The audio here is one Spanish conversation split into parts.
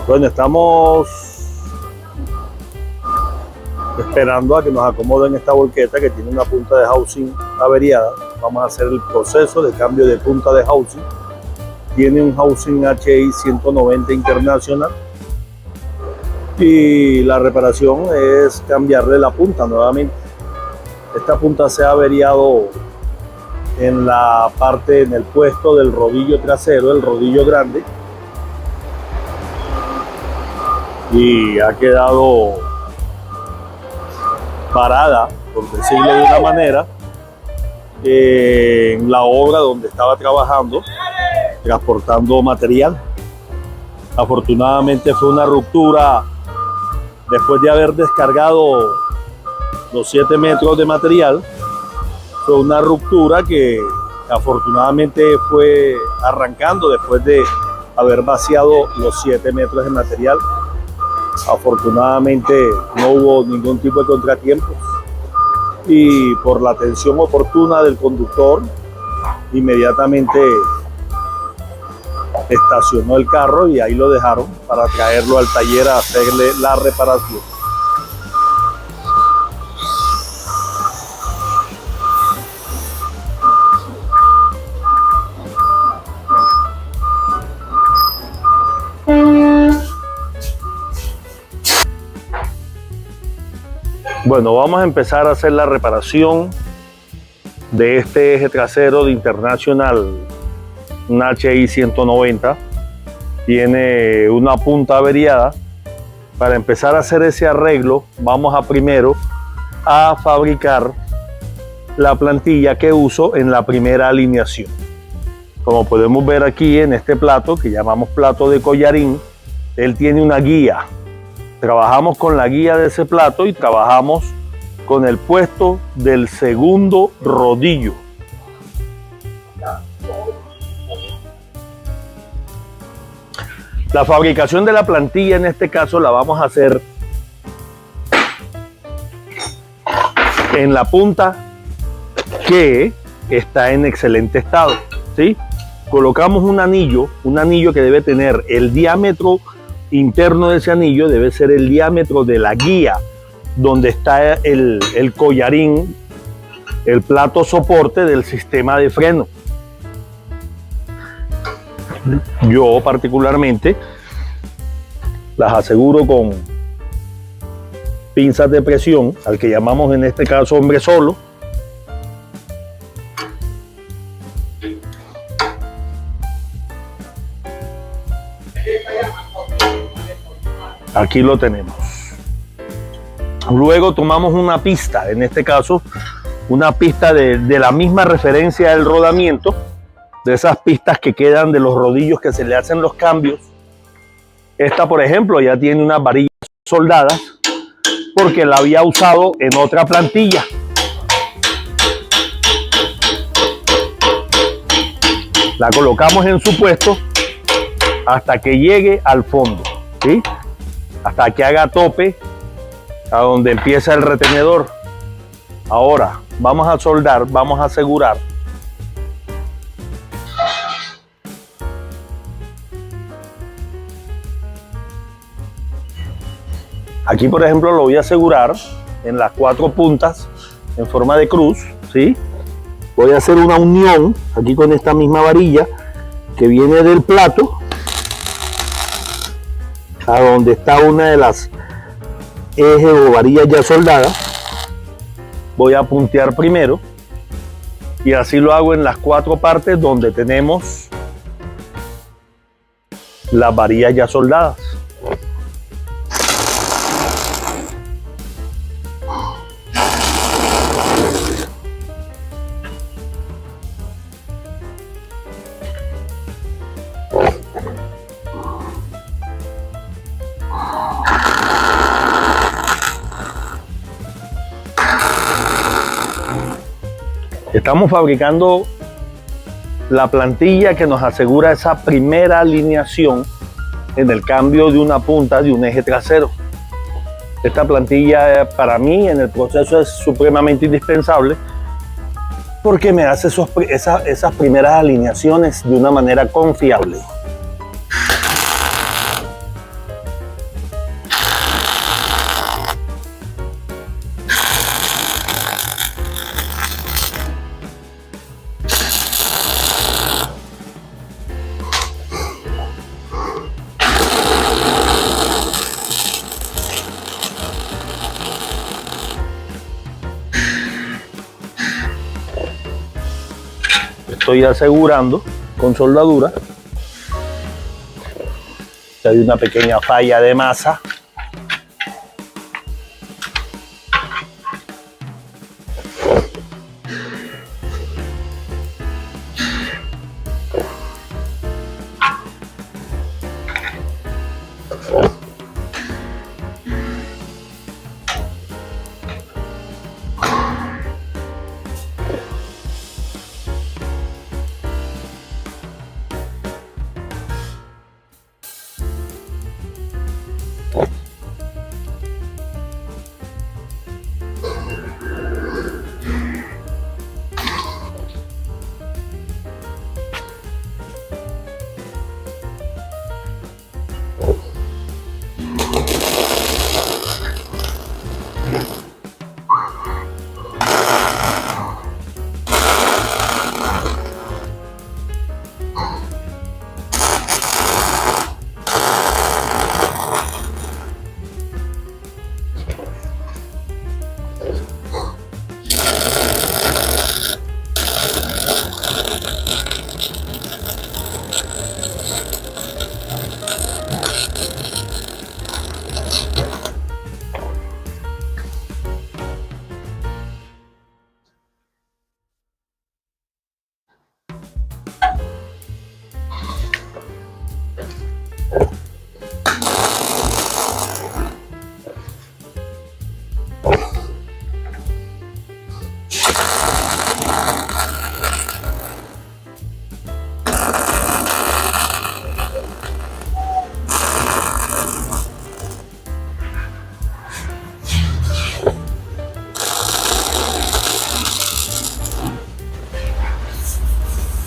Bueno, estamos esperando a que nos acomoden esta volqueta que tiene una punta de housing averiada. Vamos a hacer el proceso de cambio de punta de housing. Tiene un housing HI 190 internacional y la reparación es cambiarle la punta nuevamente. Esta punta se ha averiado en la parte, en el puesto del rodillo trasero, el rodillo grande, y ha quedado parada, por decirlo de una manera, en la obra donde estaba trabajando, transportando material. Afortunadamente fue una ruptura después de haber descargado los 7 metros de material. Fue una ruptura que afortunadamente fue arrancando después de haber vaciado los 7 metros de material. Afortunadamente no hubo ningún tipo de contratiempos y por la atención oportuna del conductor inmediatamente estacionó el carro y ahí lo dejaron para traerlo al taller a hacerle la reparación. Bueno, vamos a empezar a hacer la reparación de este eje trasero de International, un HI 190. Tiene una punta averiada. Para empezar a hacer ese arreglo, vamos a primero a fabricar la plantilla que uso en la primera alineación. Como podemos ver aquí en este plato, que llamamos plato de collarín, él tiene una guía. Trabajamos con la guía de ese plato y trabajamos con el puesto del segundo rodillo. La fabricación de la plantilla en este caso la vamos a hacer en la punta que está en excelente estado, ¿sí? Colocamos un anillo que debe tener el diámetro interno de ese anillo, debe ser el diámetro de la guía donde está el collarín, el plato soporte del sistema de freno. Yo particularmente las aseguro con pinzas de presión, al que llamamos en este caso hombre solo. Aquí lo tenemos. Luego tomamos una pista, en este caso una pista de la misma referencia del rodamiento, de esas pistas que quedan de los rodillos que se le hacen los cambios. Esta, por ejemplo, ya tiene unas varillas soldadas porque la había usado en otra plantilla. La colocamos en su puesto hasta que llegue al fondo, ¿sí? Hasta que haga tope a donde empieza el retenedor. Ahora vamos a soldar, vamos a asegurar aquí, por ejemplo, lo voy a asegurar en las 4 puntas en forma de cruz, ¿sí? Voy a hacer una unión aquí con esta misma varilla que viene del plato a donde está una de las ejes o varillas ya soldadas. Voy a puntear primero y así lo hago en las 4 partes donde tenemos las varillas ya soldadas. Estamos fabricando la plantilla que nos asegura esa primera alineación en el cambio de una punta de un eje trasero. Esta plantilla para mí en el proceso es supremamente indispensable porque me hace esas primeras alineaciones de una manera confiable. Estoy asegurando con soldadura que hay una pequeña falla de masa.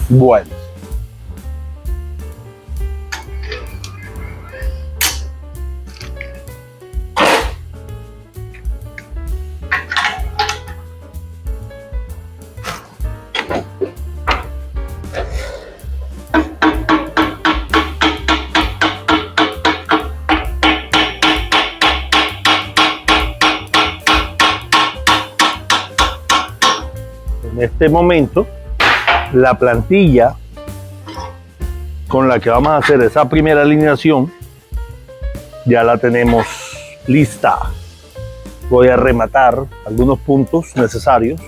Bueno, en este momento la plantilla con la que vamos a hacer esa primera alineación ya la tenemos lista. Voy a rematar algunos puntos necesarios.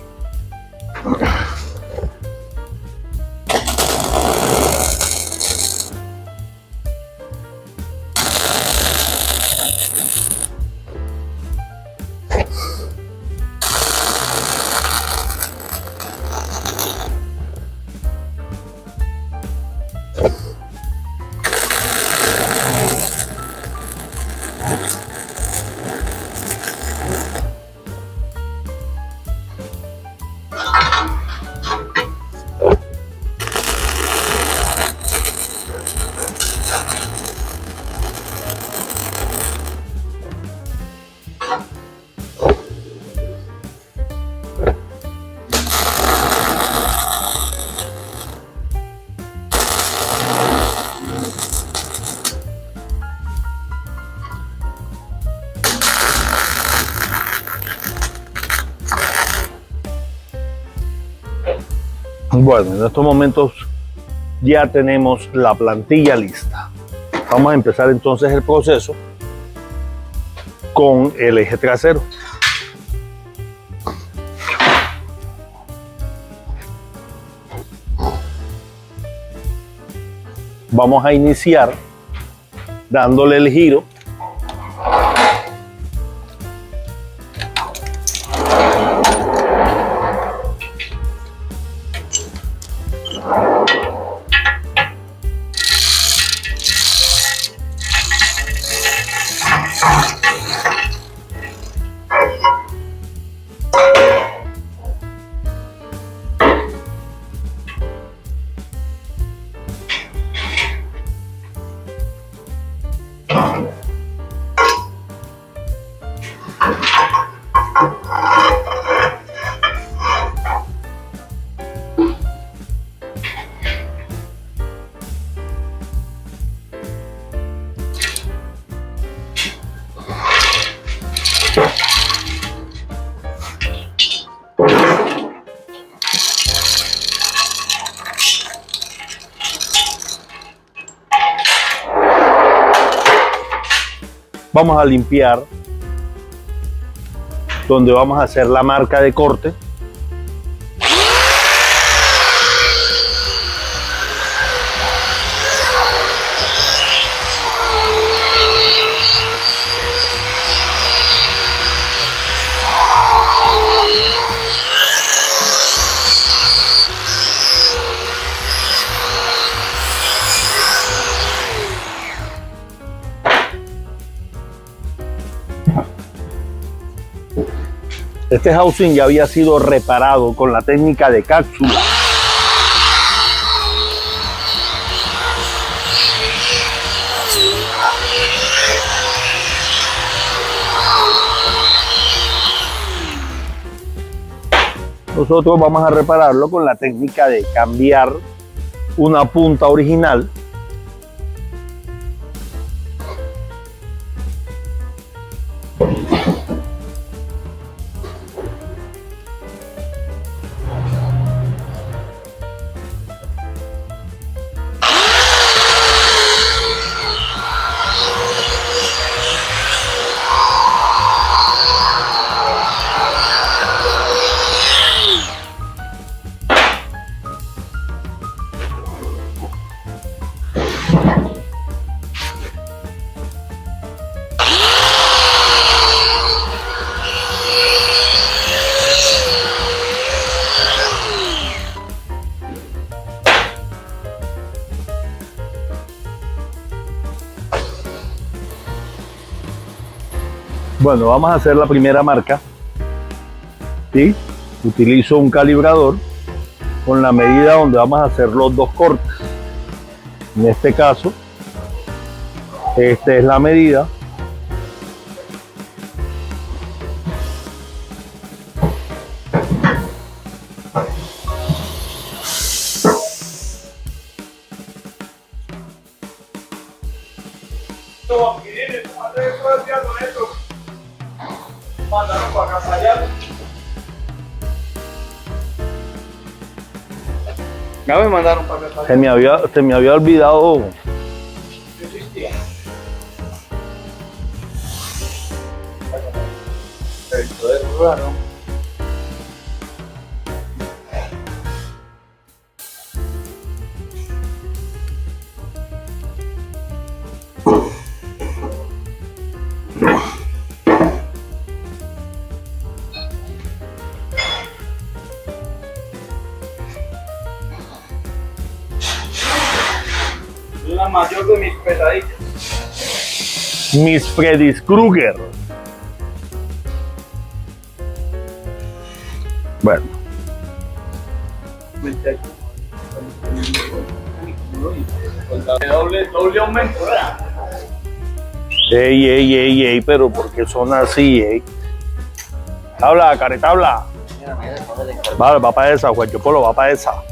Bueno, en estos momentos ya tenemos la plantilla lista. Vamos a empezar entonces el proceso con el eje trasero. Vamos a iniciar dándole el giro . Vamos a limpiar donde vamos a hacer la marca de corte. Este housing ya había sido reparado con la técnica de cápsula. Nosotros vamos a repararlo con la técnica de cambiar una punta original Bueno, vamos a hacer la primera marca. ¿Sí? Utilizo un calibrador con la medida donde vamos a hacer los dos cortes. En este caso, esta es la medida. Ya me mandaron para acá. Se me había olvidado. Esto es raro. La mayor de mis pesadillas. Miss Freddy Krueger. Bueno. Doble aumento, ¿verdad? Ey, pero ¿por qué son así, ey? Habla, careta, habla. Vale, va para esa, Juan Polo, va para esa.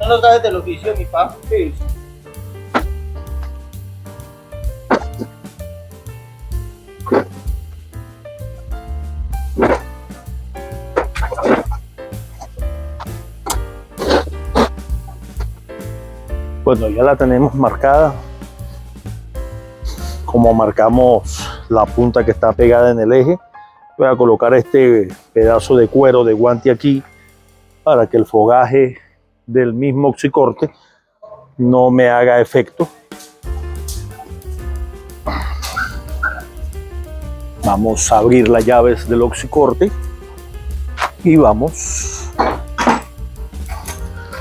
No nos sabes del oficio, mi papá. Sí. Bueno, ya la tenemos marcada. Como marcamos la punta que está pegada en el eje, voy a colocar este pedazo de cuero de guante aquí para que el fogaje del mismo oxicorte no me haga efecto. Vamos a abrir las llaves del oxicorte y vamos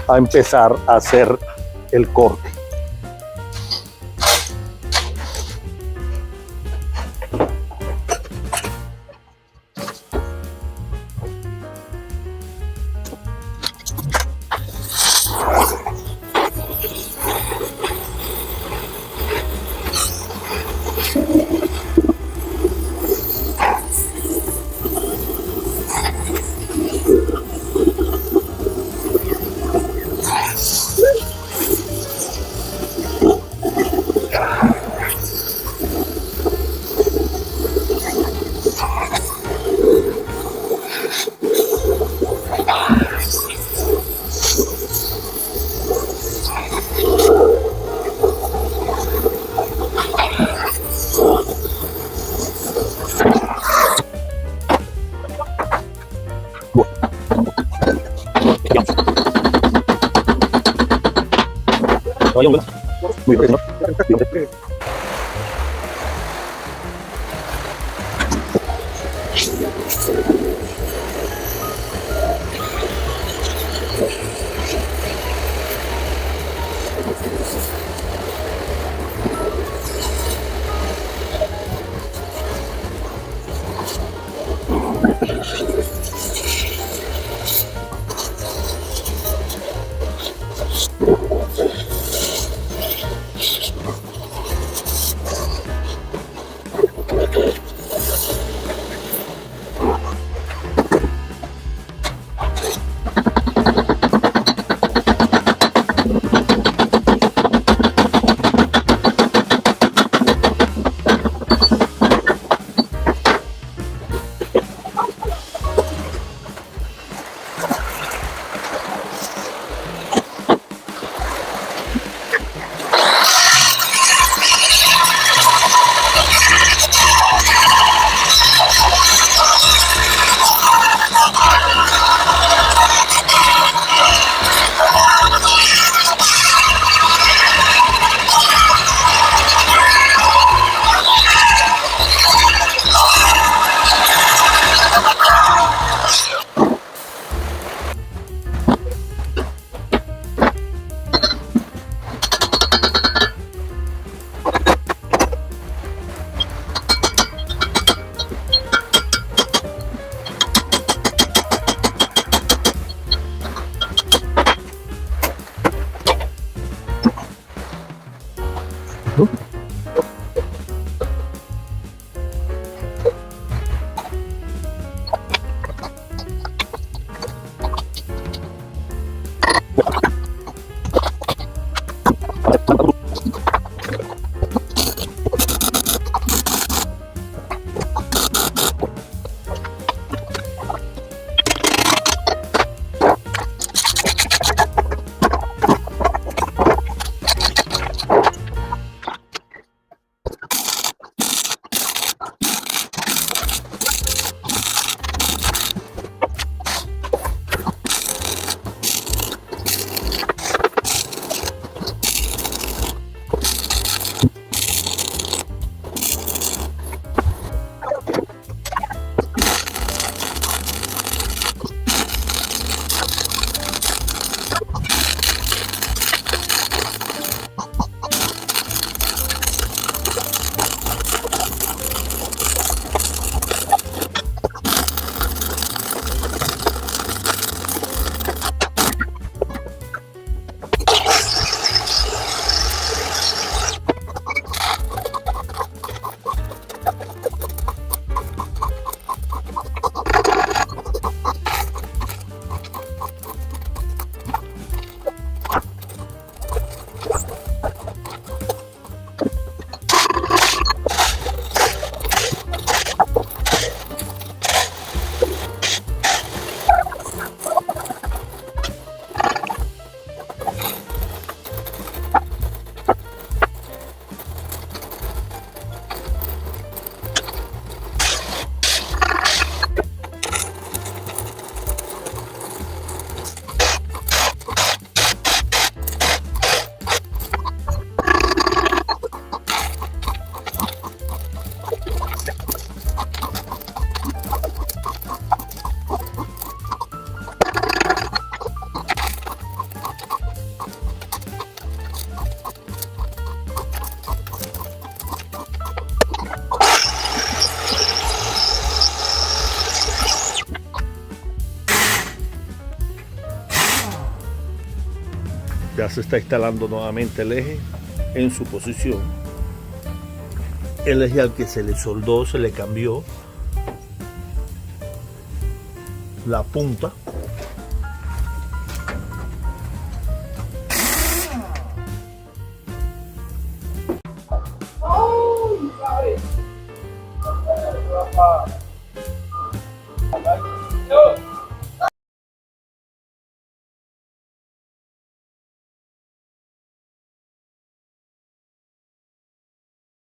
a empezar a hacer el corte. Muy bien, ¿no? Ya se está instalando nuevamente el eje en su posición. El eje al que se le soldó, se le cambió la punta. ¡Ay,